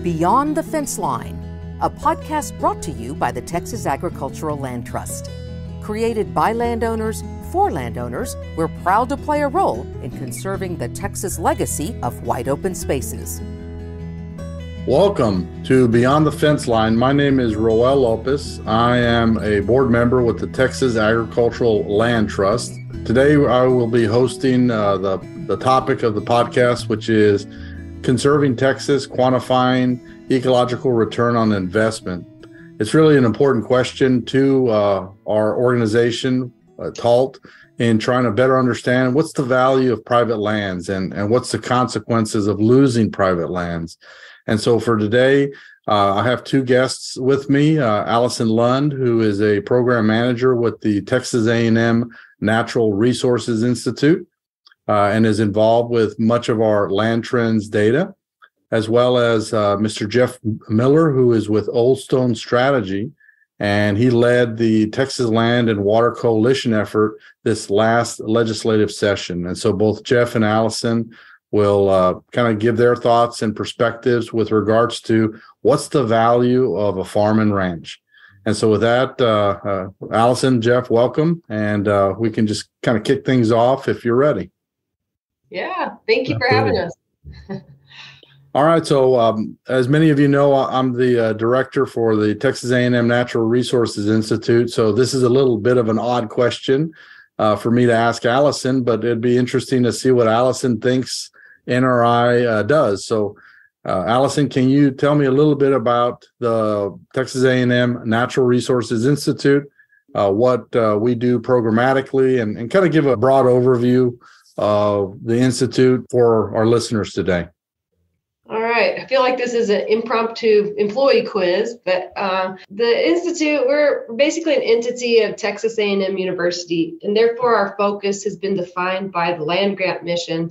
Beyond the Fence Line, a podcast brought to you by the Texas Agricultural Land Trust. Created by landowners for landowners, we're proud to play a role in conserving the Texas legacy of wide open spaces. Welcome to Beyond the Fence Line. My name is Roel Lopez. I am a board member with the Texas Agricultural Land Trust. Today I will be hosting the topic of the podcast, which is Conserving Texas, Quantifying Ecological Return on Investment. It's really an important question to our organization, TALT, in trying to better understand what's the value of private lands and what's the consequences of losing private lands. And so for today, I have two guests with me, Alison Lund, who is a program manager with the Texas A&M Natural Resources Institute and is involved with much of our land trends data, as well as Mr. Jeff Miller, who is with Old Stone Strategy, and he led the Texas Land and Water Coalition effort this last legislative session. And so both Jeff and Alison will kind of give their thoughts and perspectives with regards to what's the value of a farm and ranch. And so with that, Alison, Jeff, welcome. And we can just kind of kick things off if you're ready. Yeah, thank you for having us. All right. So as many of you know, I'm the director for the Texas A&M Natural Resources Institute. So this is a little bit of an odd question for me to ask Alison, but it'd be interesting to see what Alison thinks NRI does. So Alison, can you tell me a little bit about the Texas A&M Natural Resources Institute, what we do programmatically, and kind of give a broad overview of the Institute for our listeners today? All right. I feel like this is an impromptu employee quiz, but the Institute, we're basically an entity of Texas A&M University, and therefore our focus has been defined by the land grant mission,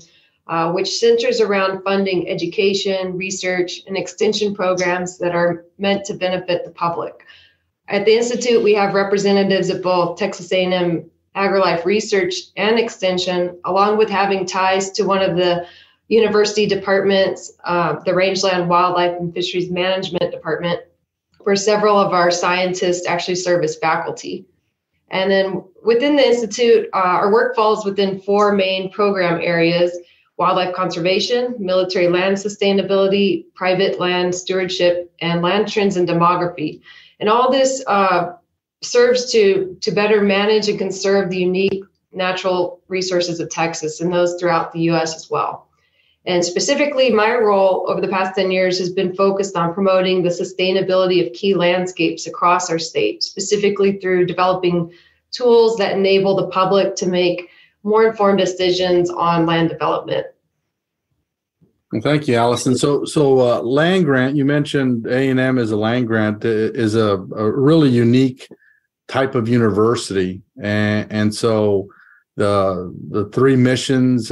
which centers around funding education, research, and extension programs that are meant to benefit the public. At the Institute, we have representatives of both Texas A&M AgriLife Research and Extension, along with having ties to one of the university departments, the Rangeland Wildlife and Fisheries Management Department, where several of our scientists actually serve as faculty. And then within the Institute, our work falls within four main program areas: wildlife conservation, military land sustainability, private land stewardship, and land trends and demography. And all this serves to better manage and conserve the unique natural resources of Texas and those throughout the U.S. as well. And specifically, my role over the past 10 years has been focused on promoting the sustainability of key landscapes across our state, specifically through developing tools that enable the public to make more informed decisions on land development. Well, thank you, Alison. So land grant, you mentioned A&M as a land grant, is a really unique type of university. And so the three missions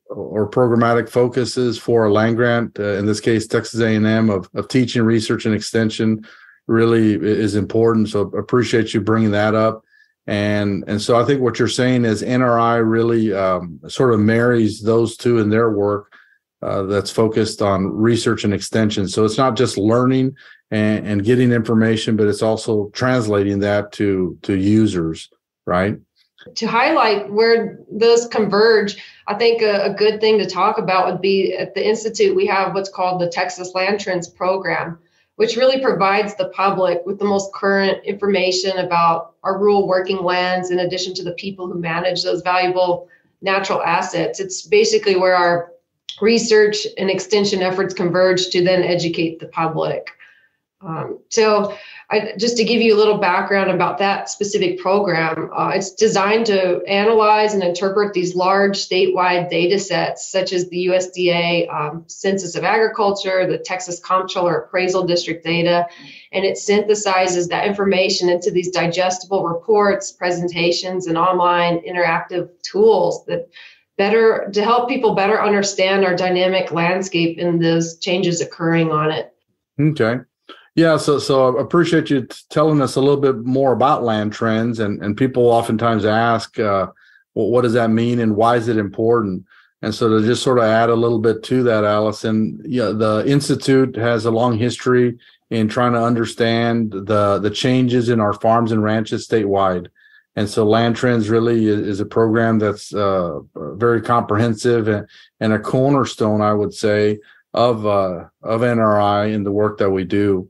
or programmatic focuses for a land grant, in this case, Texas A&M, of teaching, research, and extension really is important. So appreciate you bringing that up. And so I think what you're saying is NRI really sort of marries those two in their work that's focused on research and extension. So it's not just learning and getting information, but it's also translating that to users, right? To highlight where those converge, I think a good thing to talk about would be at the Institute, we have what's called the Texas Land Trends Program, which really provides the public with the most current information about our rural working lands, in addition to the people who manage those valuable natural assets. It's basically where our research and extension efforts converge to then educate the public. Just to give you a little background about that specific program, it's designed to analyze and interpret these large statewide data sets, such as the USDA Census of Agriculture, the Texas Comptroller Appraisal District data, and it synthesizes that information into these digestible reports, presentations, and online interactive tools to help people better understand our dynamic landscape and those changes occurring on it. Okay. Yeah, so I appreciate you telling us a little bit more about land trends, and people oftentimes ask, well, what does that mean and why is it important? And so to just sort of add a little bit to that, Alison, the Institute has a long history in trying to understand the changes in our farms and ranches statewide. And so Land Trends really is a program that's very comprehensive and a cornerstone, I would say, of NRI in the work that we do.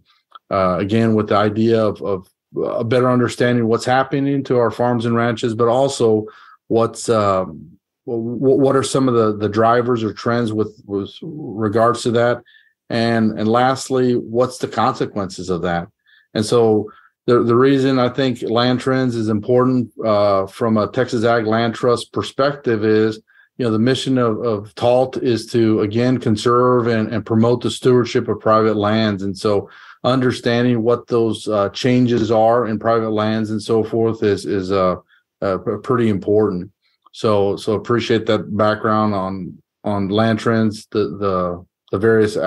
Again, with the idea of a better understanding what's happening to our farms and ranches, but also what are some of the drivers or trends with regards to that, and lastly, what's the consequences of that. And so the reason I think Land Trends is important from a Texas Ag Land Trust perspective is, the mission of TALT is to, again, conserve and promote the stewardship of private lands. And so understanding what those changes are in private lands and so forth is pretty important. So appreciate that background on Land Trends, the various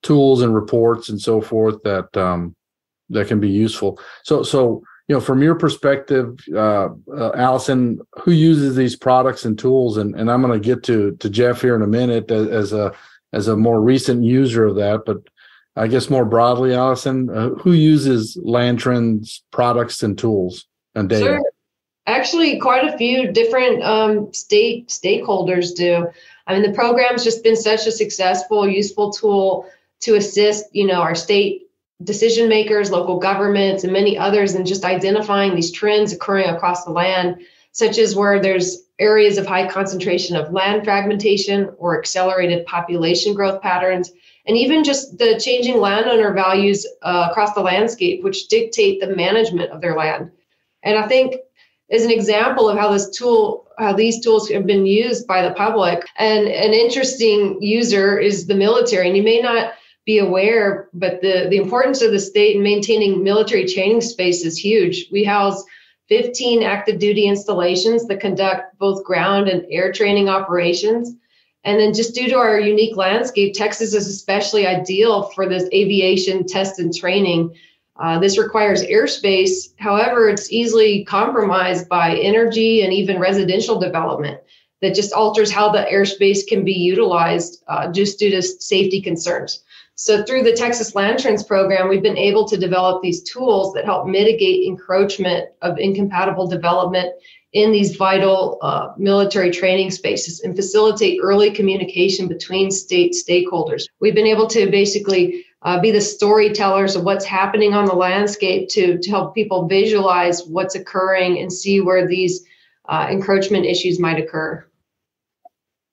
tools and reports and so forth that can be useful. So from your perspective, Alison, who uses these products and tools? And I'm going to get to Jeff here in a minute as a more recent user of that. But I guess more broadly, Alison, who uses Land Trends products and tools and data? Sure. Actually, quite a few different stakeholders do. I mean, the program's just been such a successful, useful tool to assist, our state decision makers, local governments, and many others in just identifying these trends occurring across the land, such as where there's areas of high concentration of land fragmentation or accelerated population growth patterns, and even just the changing landowner values across the landscape, which dictate the management of their land. And I think as an example of how these tools have been used by the public, and an interesting user is the military. And you may not be aware, but the importance of the state in maintaining military training space is huge. We house 15 active duty installations that conduct both ground and air training operations. And then just due to our unique landscape, Texas is especially ideal for this aviation test and training. This requires airspace. However, it's easily compromised by energy and even residential development that just alters how the airspace can be utilized just due to safety concerns. So through the Texas Land Trends program, we've been able to develop these tools that help mitigate encroachment of incompatible development in these vital military training spaces and facilitate early communication between state stakeholders. We've been able to basically be the storytellers of what's happening on the landscape to help people visualize what's occurring and see where these encroachment issues might occur.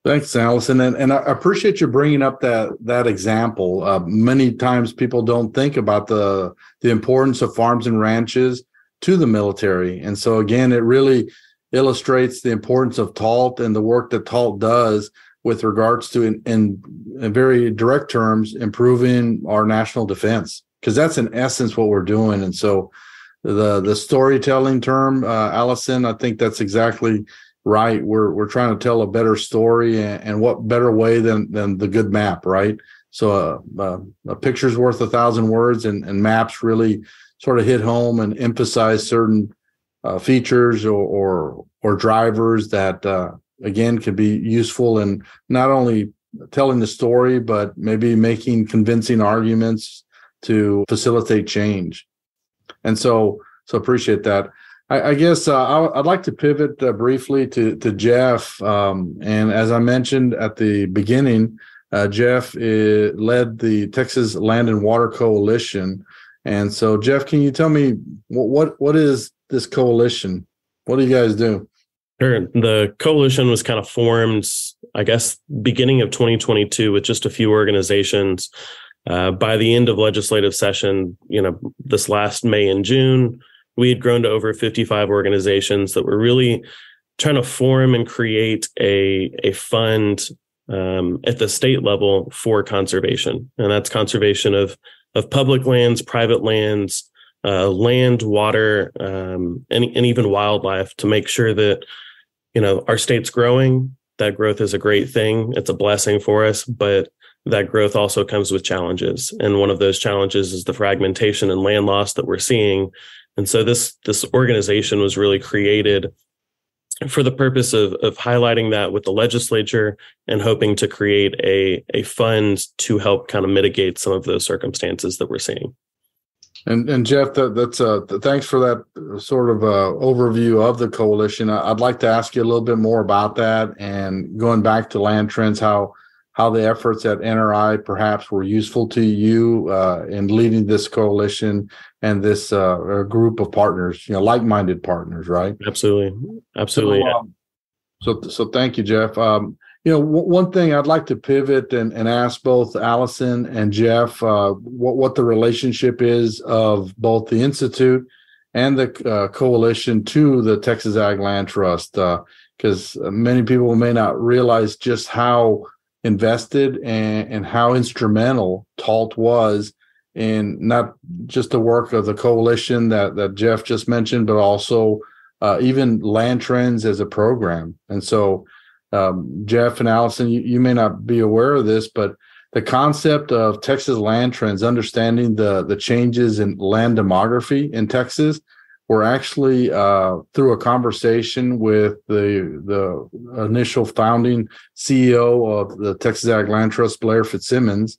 Thanks, Alison. And I appreciate you bringing up that example. Many times people don't think about the importance of farms and ranches to the military. And so, again, it really illustrates the importance of TALT and the work that TALT does with regards to, in very direct terms, improving our national defense, because that's in essence what we're doing. And so the storytelling term, Alison, I think that's exactly right. We're trying to tell a better story, and what better way than the good map, right? So a picture's worth 1,000 words, and maps really sort of hit home and emphasize certain features or drivers that again could be useful in not only telling the story, but maybe making convincing arguments to facilitate change. And so appreciate that. I guess I'd like to pivot briefly to Jeff. And as I mentioned at the beginning, Jeff led the Texas Land and Water Coalition. And so, Jeff, can you tell me what is this coalition? What do you guys do? Sure. The coalition was kind of formed, I guess, beginning of 2022 with just a few organizations. By the end of legislative session, this last May and June, we had grown to over 55 organizations that were really trying to form and create a fund at the state level for conservation. And that's conservation of public lands, private lands, land, water, and even wildlife, to make sure that, our state's growing. That growth is a great thing. It's a blessing for us, but that growth also comes with challenges. And one of those challenges is the fragmentation and land loss that we're seeing. And so this organization was really created for the purpose of highlighting that with the legislature and hoping to create a fund to help kind of mitigate some of those circumstances that we're seeing. And Jeff, that's thanks for that sort of overview of the coalition. I'd like to ask you a little bit more about that, and going back to Land Trends, how the efforts at NRI perhaps were useful to you in leading this coalition and this group of partners, like-minded partners, right? Absolutely. So thank you, Jeff. One thing I'd like to pivot and ask both Alison and Jeff what the relationship is of both the Institute and the coalition to the Texas Ag Land Trust, because many people may not realize just how invested and how instrumental TALT was in not just the work of the coalition that Jeff just mentioned, but also even Land Trends as a program. And so Jeff and Alison, you may not be aware of this, but the concept of Texas Land Trends, understanding the changes in land demography in Texas, were actually through a conversation with the initial founding CEO of the Texas Ag Land Trust, Blair Fitzsimmons,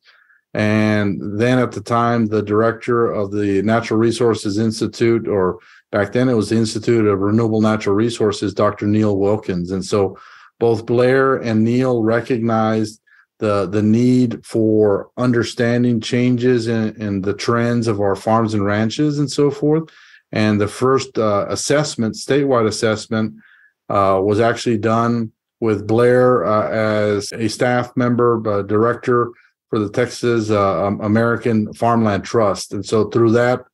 and then at the time the director of the Natural Resources Institute, or back then it was the Institute of Renewable Natural Resources, Dr. Neil Wilkins. And so both Blair and Neil recognized the need for understanding changes in the trends of our farms and ranches and so forth. And the first statewide assessment, was actually done with Blair as a staff member, director for the Texas American Farmland Trust. And so through that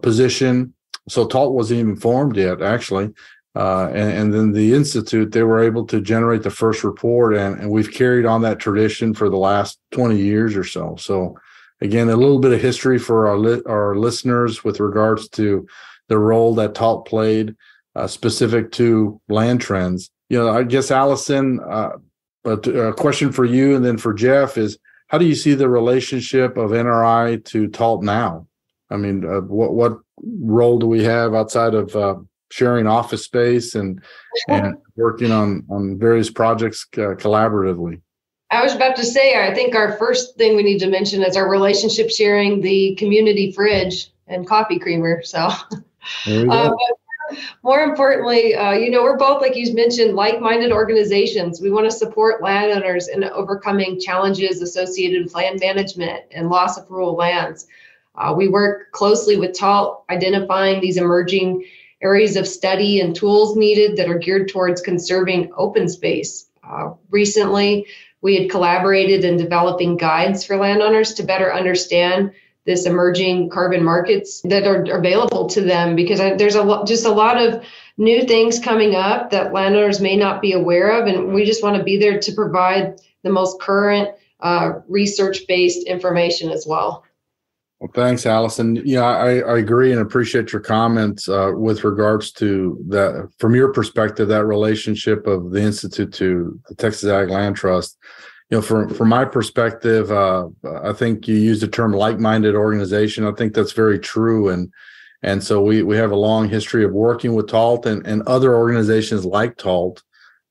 position, so TALT wasn't even formed yet, actually. And then the Institute, they were able to generate the first report, and we've carried on that tradition for the last 20 years or so. So again, a little bit of history for our listeners with regards to the role that TALT played specific to Land Trends. I guess, Alison, but a question for you and then for Jeff is, how do you see the relationship of NRI to TALT now? I mean, what role do we have outside of sharing office space and working on various projects collaboratively? I was about to say, I think our first thing we need to mention is our relationship sharing the community fridge and coffee creamer. So, but more importantly, we're both, like you mentioned, like-minded organizations. We want to support landowners in overcoming challenges associated with land management and loss of rural lands. We work closely with TALT, identifying these emerging areas of study and tools needed that are geared towards conserving open space. Recently, we had collaborated in developing guides for landowners to better understand this emerging carbon markets that are available to them, because there's a lot of new things coming up that landowners may not be aware of, and we just want to be there to provide the most current research-based information as well. Well, thanks, Alison. I agree and appreciate your comments with regards to that. From your perspective, that relationship of the Institute to the Texas Ag Land Trust. From my perspective, I think you used the term like-minded organization. I think that's very true, and so we have a long history of working with TALT and other organizations like TALT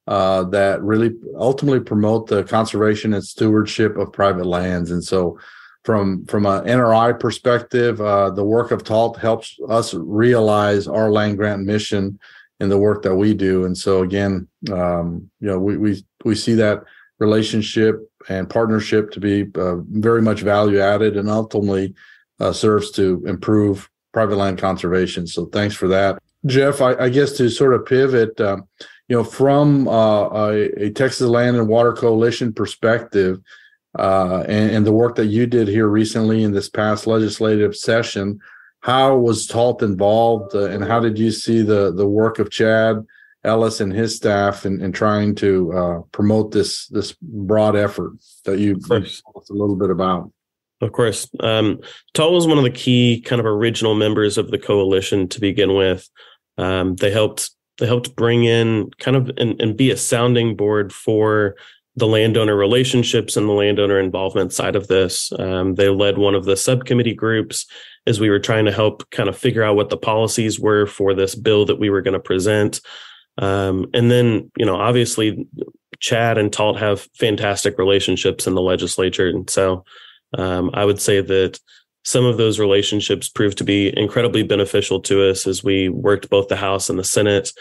that really ultimately promote the conservation and stewardship of private lands. And so, From an NRI perspective, the work of TALT helps us realize our land grant mission in the work that we do. And so again, we see that relationship and partnership to be very much value added, and ultimately serves to improve private land conservation. So thanks for that. Jeff, I guess to sort of pivot, from a Texas Land and Water Coalition perspective, and the work that you did here recently in this past legislative session, how was TALT involved, and how did you see the work of Chad Ellis and his staff in trying to promote this broad effort that you told us a little bit about? Of course. TALT was one of the key kind of original members of the coalition to begin with. They helped bring in kind of and be a sounding board for the landowner relationships and the landowner involvement side of this. They led one of the subcommittee groups as we were trying to help kind of figure out what the policies were for this bill that we were going to present. And then, obviously Chad and Talt have fantastic relationships in the legislature. And so I would say that some of those relationships proved to be incredibly beneficial to us as we worked both the House and the Senate.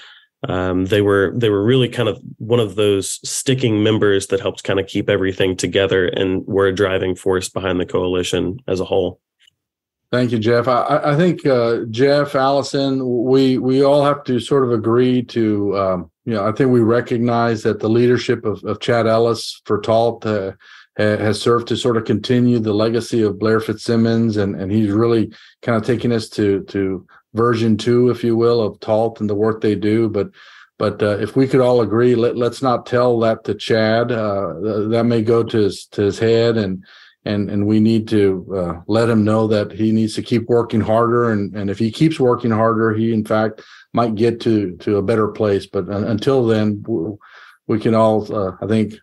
They were really kind of one of those sticking members that helped kind of keep everything together and were a driving force behind the coalition as a whole. Thank you, Jeff. I think Jeff, Alison, we all have to sort of agree to, I think we recognize that the leadership of Chad Ellis for Talt has served to sort of continue the legacy of Blair Fitzsimmons, and he's really kind of taking us to version 2, if you will, of Talt and the work they do. But if we could all agree, let's not tell that to Chad. That may go to his head, and we need to let him know that he needs to keep working harder. And if he keeps working harder, he in fact might get to a better place. But until then, we can all, I think,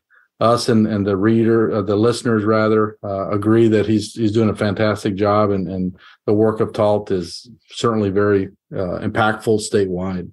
us and the reader, the listeners rather, agree that he's doing a fantastic job, and the work of Talt is certainly very impactful statewide.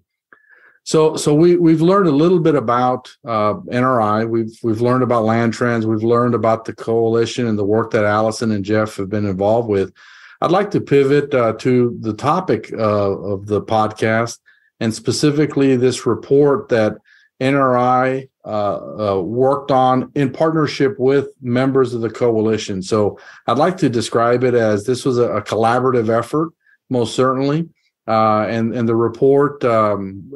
So we've learned a little bit about NRI. We've learned about land trends. We've learned about the coalition and the work that Alison and Jeff have been involved with. I'd like to pivot to the topic of the podcast, and specifically this report that NRI worked on in partnership with members of the coalition. So I'd like to describe it as this was a collaborative effort, most certainly. And the report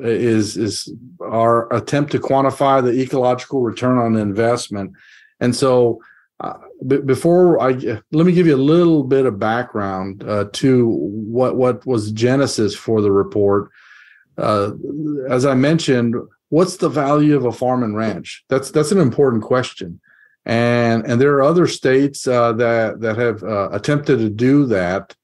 is our attempt to quantify the ecological return on investment. And so before let me give you a little bit of background to what was genesis for the report. As I mentioned, what's the value of a farm and ranch? That's an important question. And there are other states that have attempted to do that.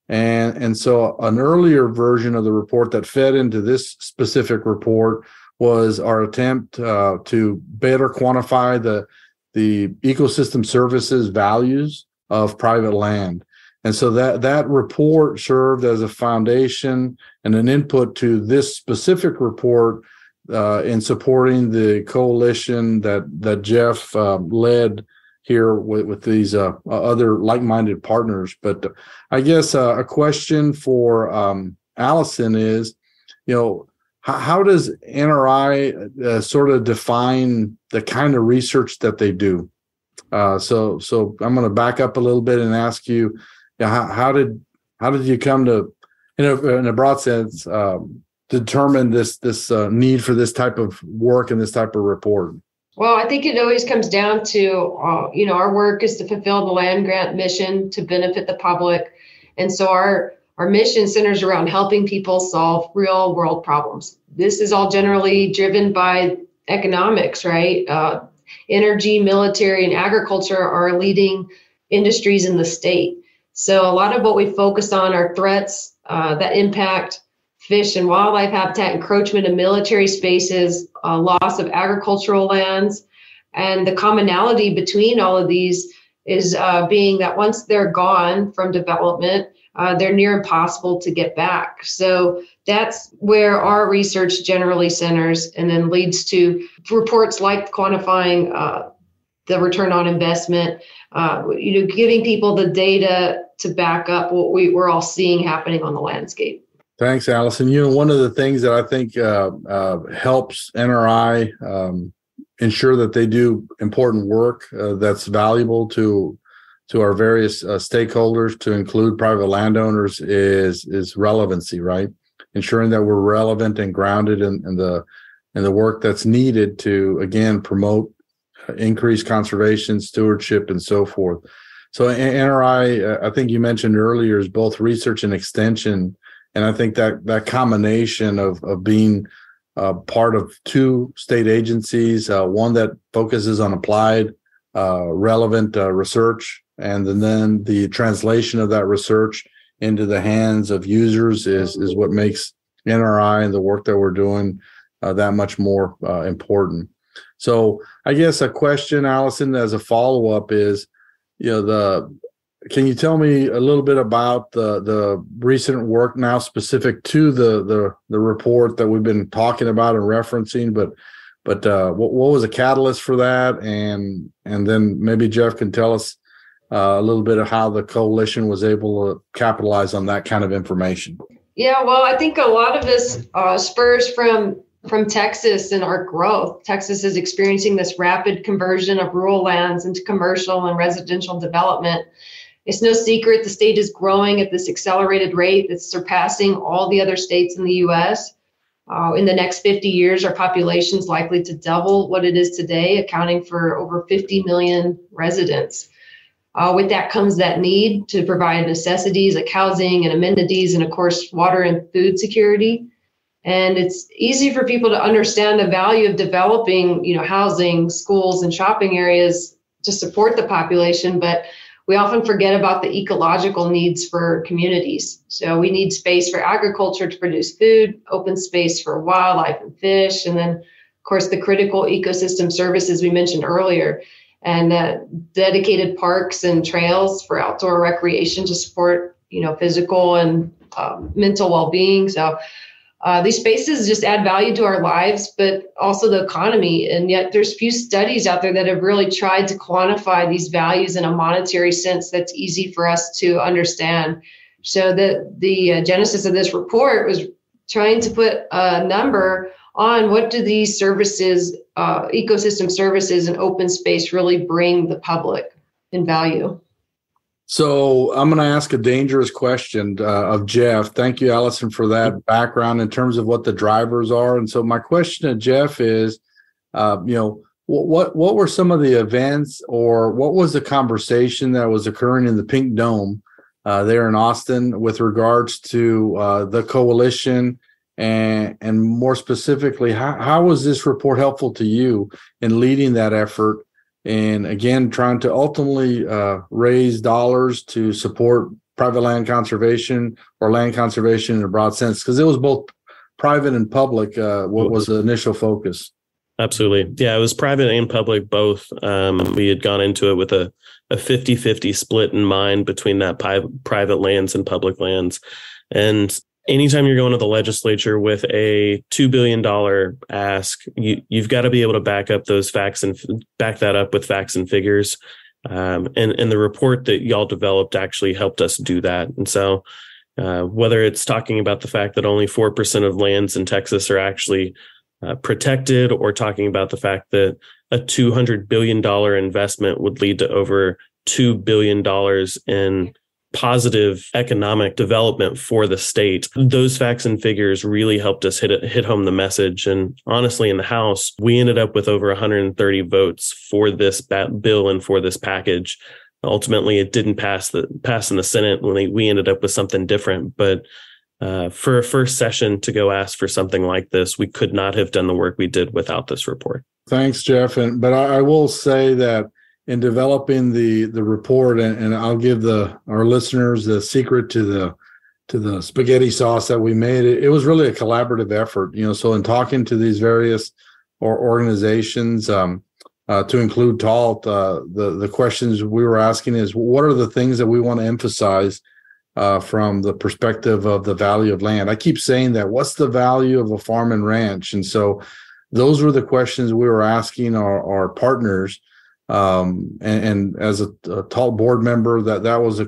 And so an earlier version of the report that fed into this specific report was our attempt to better quantify the ecosystem services values of private land. And so that report served as a foundation and an input to this specific report in supporting the coalition that Jeff led here with these other like-minded partners. But I guess a question for Alison is, how does NRI sort of define the kind of research that they do? So I'm going to back up a little bit and ask you, how did you come to, in a broad sense, determine this need for this type of work and this type of report? Well, I think it always comes down to, our work is to fulfill the land grant mission to benefit the public. And so our mission centers around helping people solve real world problems. This is all generally driven by economics, right? Energy, military, and agriculture are leading industries in the state. So a lot of what we focus on are threats that impact fish and wildlife habitat, encroachment in military spaces, loss of agricultural lands. And the commonality between all of these is being that once they're gone from development, they're near impossible to get back. So that's where our research generally centers, and then leads to reports like quantifying the return on investment, giving people the data to back up what we're all seeing happening on the landscape. Thanks, Alison. One of the things that I think helps NRI ensure that they do important work that's valuable to our various stakeholders, to include private landowners, is relevancy, right? Ensuring that we're relevant and grounded in the work that's needed to, again, promote increased conservation, stewardship, and so forth. So NRI, I think you mentioned earlier, is both research and extension. And I think that combination of being part of two state agencies, one that focuses on applied, relevant research, and then the translation of that research into the hands of users is what makes NRI and the work that we're doing that much more important. So I guess a question, Alison, as a follow-up is, Can you tell me a little bit about the recent work now specific to the report that we've been talking about and referencing? But what was a catalyst for that? And then maybe Jeff can tell us a little bit of how the coalition was able to capitalize on that kind of information. Yeah, well, I think a lot of this spurs from Texas and our growth. Texas is experiencing this rapid conversion of rural lands into commercial and residential development. It's no secret the state is growing at this accelerated rate that's surpassing all the other states in the U.S. In the next 50 years, our population is likely to double what it is today, accounting for over 50 million residents. With that comes that need to provide necessities like housing and amenities and, of course, water and food security. And it's easy for people to understand the value of developing, housing, schools, and shopping areas to support the population, but we often forget about the ecological needs for communities. So we need space for agriculture to produce food, open space for wildlife and fish, and then, of course, the critical ecosystem services we mentioned earlier, and dedicated parks and trails for outdoor recreation to support, physical and mental well-being. So these spaces just add value to our lives, but also the economy. And yet there's few studies out there that have really tried to quantify these values in a monetary sense that's easy for us to understand. So the genesis of this report was trying to put a number on what do these services, ecosystem services and open space really bring the public in value. So I'm going to ask a dangerous question of Jeff. Thank you, Alison, for that background in terms of what the drivers are. And so my question to Jeff is, what were some of the events, or what was the conversation that was occurring in the Pink Dome there in Austin with regards to the coalition, and more specifically, how was this report helpful to you in leading that effort? And again, trying to ultimately raise dollars to support private land conservation or land conservation in a broad sense, because it was both private and public. What was the initial focus? Absolutely. Yeah, it was private and public both. We had gone into it with a 50-50 split in mind between that private lands and public lands. And anytime you're going to the legislature with a $2 billion ask, you've got to be able to back up those facts and back that up with facts and figures. And the report that y'all developed actually helped us do that. And so whether it's talking about the fact that only 4% of lands in Texas are actually protected, or talking about the fact that a $200 billion investment would lead to over $2 billion in positive economic development for the state. Those facts and figures really helped us hit home the message. And honestly, in the House, we ended up with over 130 votes for this bill and for this package. Ultimately, it didn't pass in the Senate. When we ended up with something different. But for a first session to go ask for something like this, we could not have done the work we did without this report. Thanks, Jeff. But I will say that in developing the report, and I'll give our listeners the secret to the spaghetti sauce that we made. It was really a collaborative effort, So in talking to these various organizations, to include TALT, the questions we were asking is, what are the things that we want to emphasize from the perspective of the value of land? I keep saying that. What's the value of a farm and ranch? And so those were the questions we were asking our partners. And as a TALT board member, that was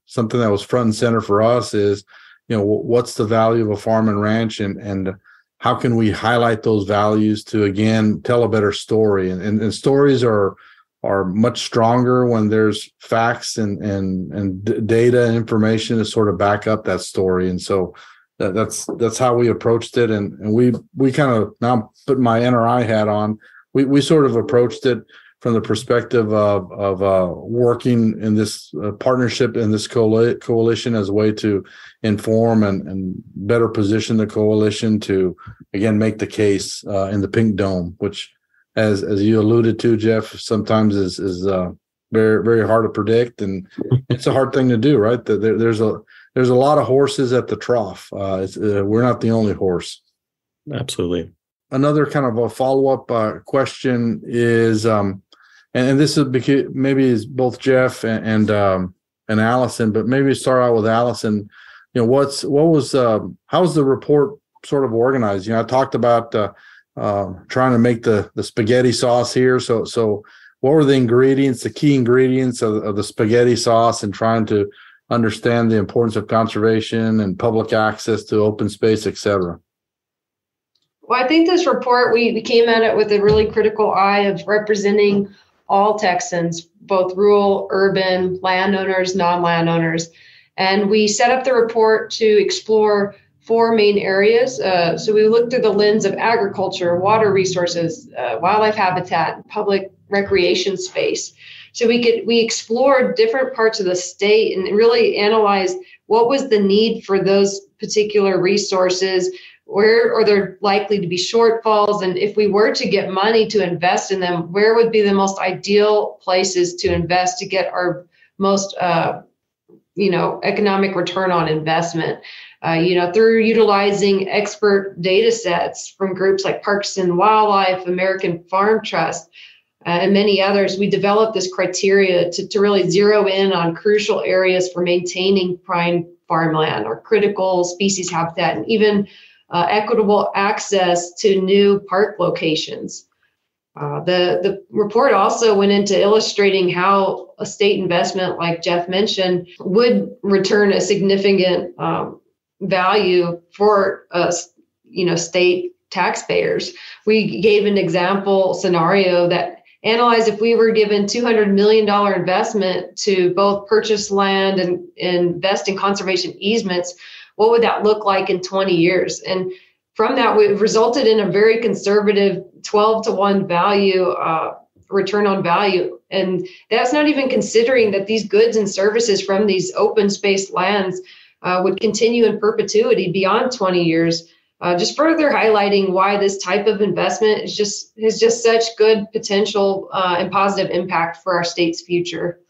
something that was front and center for us is, what's the value of a farm and ranch, and how can we highlight those values to, again, tell a better story? And stories are much stronger when there's facts and data and information to sort of back up that story. And so that's how we approached it. And we kind of, now put my NRI hat on, we sort of approached it from the perspective of working in this partnership in this coalition as a way to inform and better position the coalition to, again, make the case in the Pink Dome, which, as you alluded to, Jeff, sometimes is very, very hard to predict, and it's a hard thing to do, right? There's a lot of horses at the trough. We're not the only horse. Absolutely. Another kind of a follow-up question is, and this is maybe is both Jeff and and Alison, but maybe start out with Alison. You know, how's the report sort of organized? You know, I talked about trying to make the spaghetti sauce here. So what were the ingredients, the key ingredients of the spaghetti sauce, and trying to understand the importance of conservation and public access to open space, et cetera? Well, I think this report, we came at it with a really critical eye of representing all Texans, both rural, urban, landowners, non-landowners. And we set up the report to explore 4 main areas. So we looked through the lens of agriculture, water resources, wildlife habitat, public recreation space. So we explored different parts of the state and really analyzed what was the need for those particular resources, where are there likely to be shortfalls, and if we were to get money to invest in them, where would be the most ideal places to invest to get our most economic return on investment. Through utilizing expert data sets from groups like Parks and Wildlife, American Farm Trust, and many others, we developed this criteria to really zero in on crucial areas for maintaining prime farmland or critical species habitat, and even equitable access to new park locations. The report also went into illustrating how a state investment, like Jeff mentioned, would return a significant value for state taxpayers. We gave an example scenario that analyzed if we were given $200 million investment to both purchase land and invest in conservation easements, what would that look like in 20 years? And from that, we've resulted in a very conservative 12-to-1 value, return on value. And that's not even considering that these goods and services from these open space lands would continue in perpetuity beyond 20 years. Just further highlighting why this type of investment is just such good potential and positive impact for our state's future.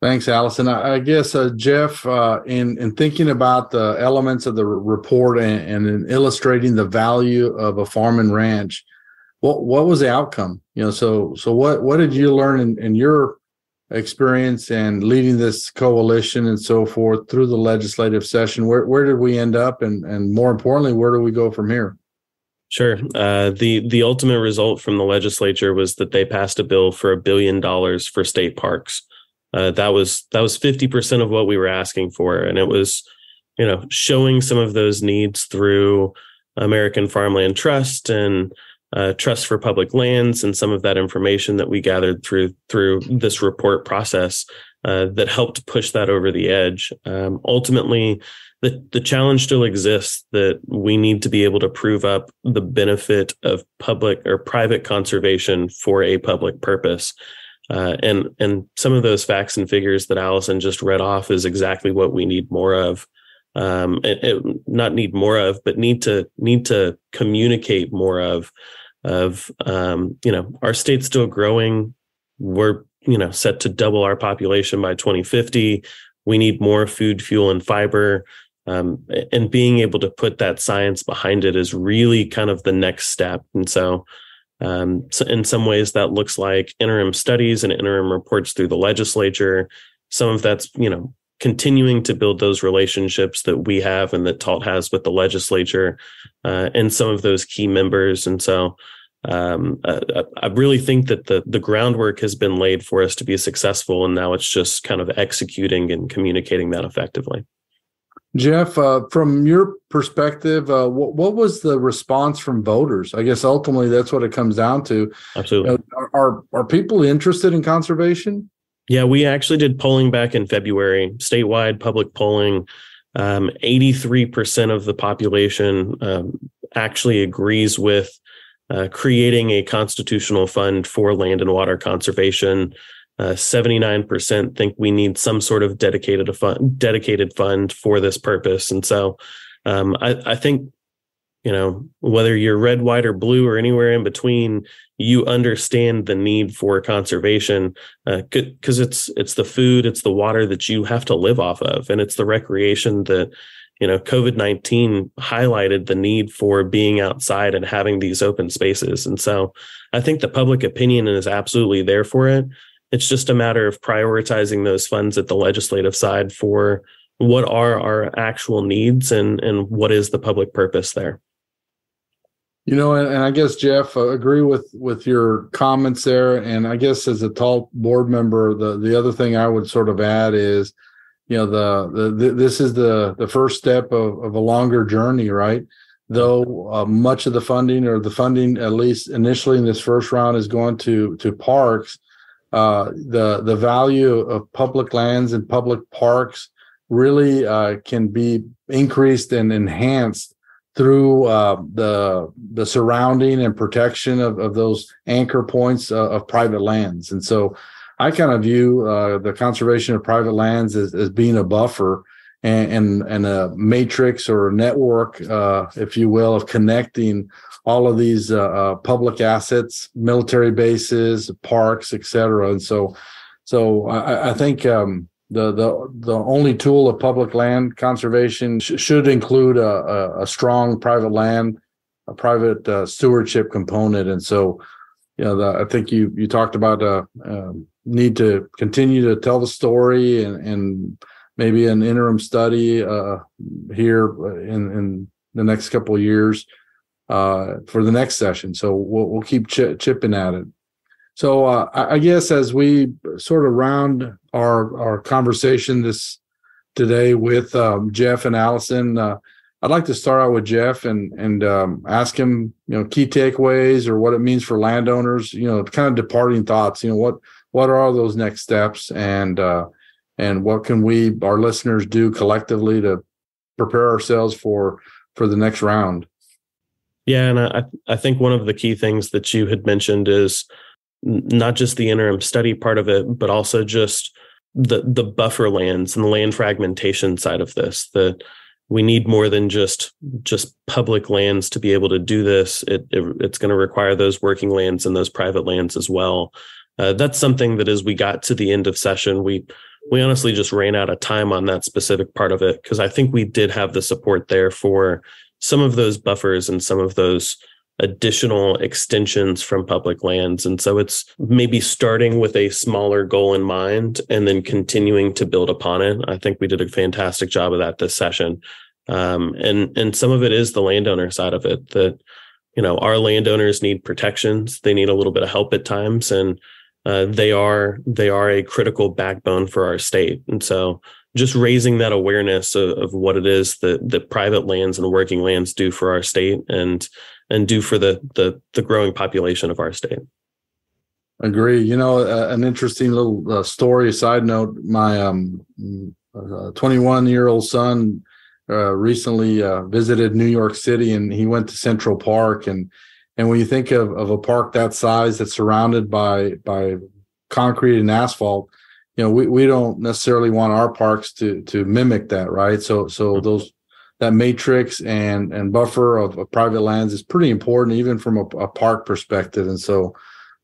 Thanks, Alison. I guess, Jeff, in thinking about the elements of the report and in illustrating the value of a farm and ranch, what was the outcome? So what did you learn in your experience and leading this coalition and so forth through the legislative session? Where did we end up, and more importantly, where do we go from here? Sure. The ultimate result from the legislature was that they passed a bill for $1 billion for state parks. That was 50% of what we were asking for, and it was, showing some of those needs through American Farmland Trust and Trust for Public Lands, and some of that information that we gathered through this report process that helped push that over the edge. Ultimately, the challenge still exists that we need to be able to prove up the benefit of public or private conservation for a public purpose. And some of those facts and figures that Alison just read off is exactly what we need more of. Not need more of, but need to communicate more of. Our state's still growing. We're set to double our population by 2050. We need more food, fuel, and fiber. And being able to put that science behind it is really kind of the next step. And so in some ways that looks like interim studies and interim reports through the legislature. Some of that's, continuing to build those relationships that we have and that TALT has with the legislature and some of those key members. And so I really think that the groundwork has been laid for us to be successful. And now it's just kind of executing and communicating that effectively. Jeff, from your perspective, what was the response from voters? I guess ultimately that's what it comes down to. Absolutely. Are people interested in conservation? Yeah, we actually did polling back in February, statewide public polling. 83% of the population actually agrees with creating a constitutional fund for land and water conservation. 79% think we need some sort of dedicated fund for this purpose. And so I think, whether you're red, white, or blue, or anywhere in between, you understand the need for conservation because it's the food, it's the water that you have to live off of, and it's the recreation that, COVID-19 highlighted the need for being outside and having these open spaces. And so I think the public opinion is absolutely there for it. It's just a matter of prioritizing those funds at the legislative side for what are our actual needs and what is the public purpose there. And I guess, Jeff, I agree with your comments there. And I guess as a tall board member, the other thing I would sort of add is, this is the first step of a longer journey, right? Though much of the funding, at least initially in this first round, is going to parks, the value of public lands and public parks really can be increased and enhanced through the surrounding and protection of those anchor points of private lands. And so I kind of view the conservation of private lands as being a buffer and a matrix or a network, if you will, of connecting all of these public assets, military bases, parks, et cetera. And so I think the only tool of public land conservation should include a strong private land, a private stewardship component. And so, I think you talked about need to continue to tell the story and maybe an interim study here in the next couple of years for the next session. So we'll keep chipping at it. So I guess as we sort of round our conversation today with Jeff and Alison, I'd like to start out with Jeff and ask him, key takeaways or what it means for landowners, kind of departing thoughts. What are those next steps and what can our listeners do collectively to prepare ourselves for the next round? Yeah, and I think one of the key things that you had mentioned is not just the interim study part of it, but also just the buffer lands and the land fragmentation side of this, that we need more than just public lands to be able to do this. It's going to require those working lands and those private lands as well. That's something that as we got to the end of session, we honestly just ran out of time on that specific part of it, because I think we did have the support there for some of those buffers and some of those additional extensions from public lands. And so it's maybe starting with a smaller goal in mind and then continuing to build upon it. I think we did a fantastic job of that this session. And some of it is the landowner side of it, that, our landowners need protections. They need a little bit of help at times. And they are a critical backbone for our state. And so just raising that awareness of what it is that private lands and working lands do for our state and do for the growing population of our state. Agree. An interesting little story, side note, my 21-year-old son recently visited New York City, and he went to Central Park. And when you think of a park that size that's surrounded by concrete and asphalt, we don't necessarily want our parks to mimic that, right? So that matrix and buffer of private lands is pretty important, even from a park perspective. And so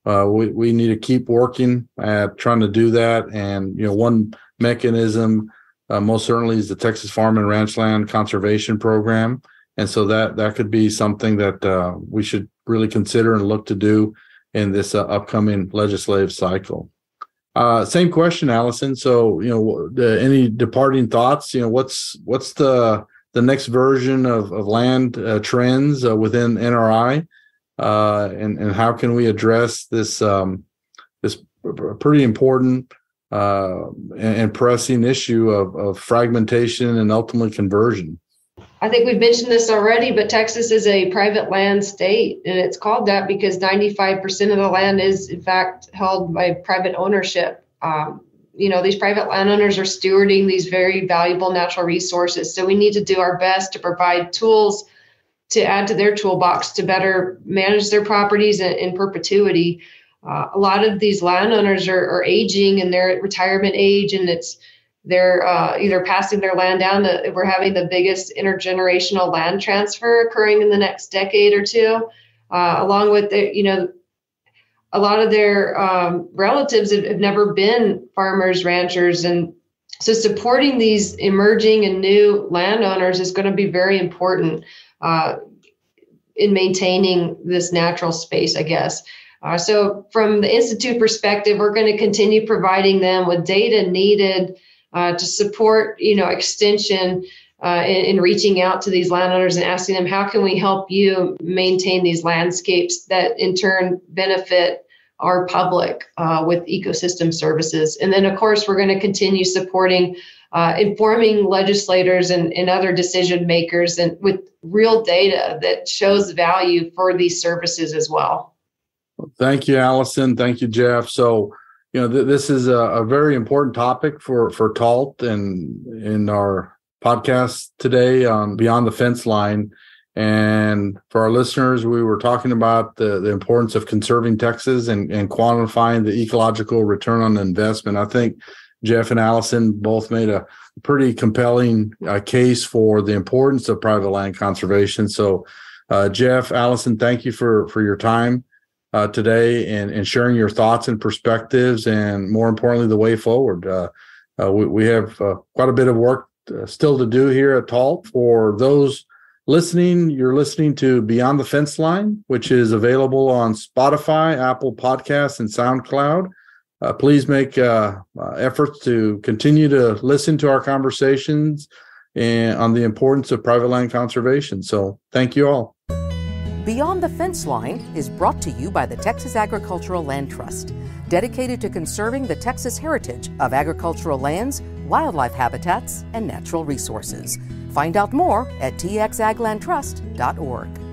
we need to keep working at trying to do that. And one mechanism most certainly is the Texas Farm and Ranch Land Conservation Program. And so that could be something that we should really consider and look to do in this upcoming legislative cycle. Same question, Alison. So, any departing thoughts? What's the next version of land trends within NRI, and how can we address this pretty important and pressing issue of fragmentation and ultimately conversion? I think we've mentioned this already, but Texas is a private land state, and it's called that because 95% of the land is, in fact, held by private ownership. These private landowners are stewarding these very valuable natural resources. So we need to do our best to provide tools to add to their toolbox to better manage their properties in perpetuity. A lot of these landowners are aging and they're at retirement age, and they're either passing their land down. We're having the biggest intergenerational land transfer occurring in the next decade or two, along with a lot of their relatives have never been farmers, ranchers. And so supporting these emerging and new landowners is going to be very important in maintaining this natural space, I guess. So from the Institute perspective, we're going to continue providing them with data needed to support, extension in reaching out to these landowners and asking them, how can we help you maintain these landscapes that in turn benefit our public with ecosystem services? And then, of course, we're going to continue supporting informing legislators and other decision makers and with real data that shows value for these services as well. Thank you, Alison. Thank you, Jeff. So, this is a very important topic for TALT and in our podcast today on Beyond the Fence Line. And for our listeners, we were talking about the importance of conserving Texas and quantifying the ecological return on investment. I think Jeff and Alison both made a pretty compelling case for the importance of private land conservation. So, Jeff, Alison, thank you for your time today and sharing your thoughts and perspectives, and more importantly, the way forward. We have quite a bit of work still to do here at TALT. For those listening, you're listening to Beyond the Fence Line, which is available on Spotify, Apple Podcasts, and SoundCloud. Please make efforts to continue to listen to our conversations on the importance of private land conservation. So thank you all. Beyond the Fence Line is brought to you by the Texas Agricultural Land Trust, dedicated to conserving the Texas heritage of agricultural lands, wildlife habitats, and natural resources. Find out more at txaglandtrust.org.